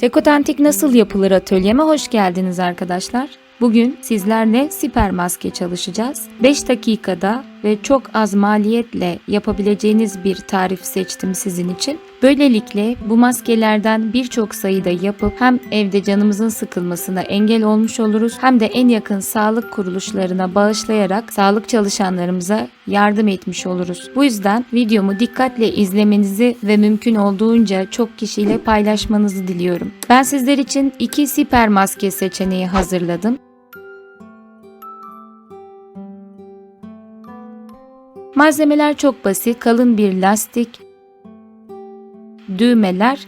Dekodantik nasıl yapılır atölyeme hoş geldiniz arkadaşlar. Bugün sizlerle siper maske çalışacağız. 5 dakikada ve çok az maliyetle yapabileceğiniz bir tarif seçtim sizin için. Böylelikle bu maskelerden birçok sayıda yapıp hem evde canımızın sıkılmasına engel olmuş oluruz hem de en yakın sağlık kuruluşlarına bağışlayarak sağlık çalışanlarımıza yardım etmiş oluruz. Bu yüzden videomu dikkatle izlemenizi ve mümkün olduğunca çok kişiyle paylaşmanızı diliyorum. Ben sizler için 2 siper maske seçeneği hazırladım. Malzemeler çok basit. Kalın bir lastik, düğmeler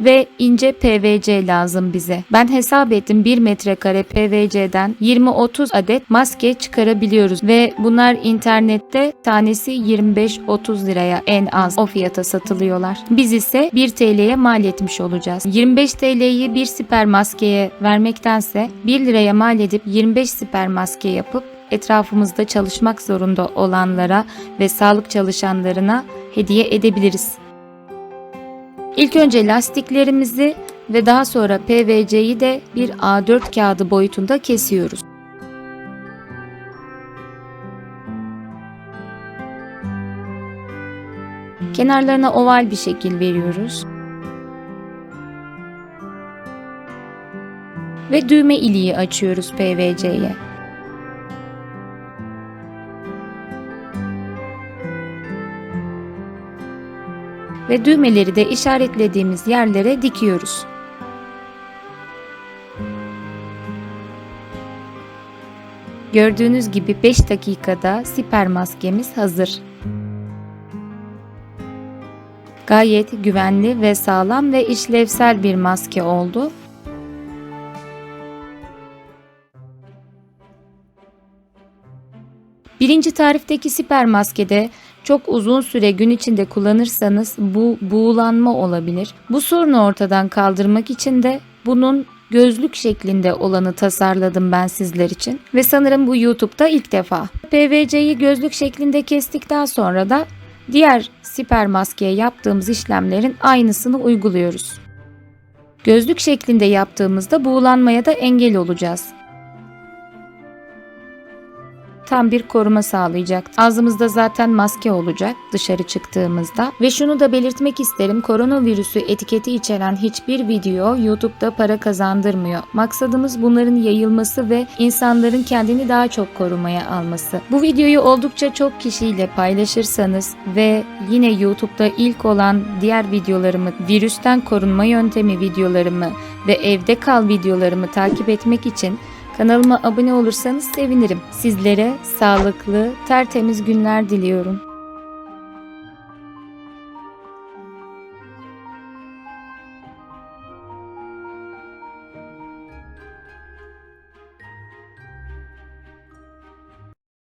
ve ince PVC lazım bize. Ben hesap ettim, 1 metrekare PVC'den 20-30 adet maske çıkarabiliyoruz ve bunlar internette tanesi 25-30 liraya en az o fiyata satılıyorlar. Biz ise 1 TL'ye mal etmiş olacağız. 25 TL'yi bir siper maskeye vermektense 1 liraya mal edip 25 siper maske yapıp etrafımızda çalışmak zorunda olanlara ve sağlık çalışanlarına hediye edebiliriz. İlk önce lastiklerimizi ve daha sonra PVC'yi de bir A4 kağıdı boyutunda kesiyoruz. Kenarlarına oval bir şekil veriyoruz. Ve düğme iliği açıyoruz PVC'ye. Ve düğmeleri de işaretlediğimiz yerlere dikiyoruz. Gördüğünüz gibi 5 dakikada siper maskemiz hazır. Gayet güvenli ve sağlam ve işlevsel bir maske oldu. Birinci tarifteki siper maskede çok uzun süre gün içinde kullanırsanız bu buğulanma olabilir. Bu sorunu ortadan kaldırmak için de bunun gözlük şeklinde olanı tasarladım ben sizler için. Ve sanırım bu YouTube'da ilk defa. PVC'yi gözlük şeklinde kestikten sonra da diğer siper maskeye yaptığımız işlemlerin aynısını uyguluyoruz. Gözlük şeklinde yaptığımızda buğulanmaya da engel olacağız. Tam bir koruma sağlayacak. Ağzımızda zaten maske olacak dışarı çıktığımızda. Ve şunu da belirtmek isterim. Koronavirüsü etiketi içeren hiçbir video YouTube'da para kazandırmıyor. Maksadımız bunların yayılması ve insanların kendini daha çok korumaya alması. Bu videoyu oldukça çok kişiyle paylaşırsanız ve yine YouTube'da ilk olan diğer videolarımı, virüsten korunma yöntemi videolarımı ve evde kal videolarımı takip etmek için kanalıma abone olursanız sevinirim. Sizlere sağlıklı, tertemiz günler diliyorum.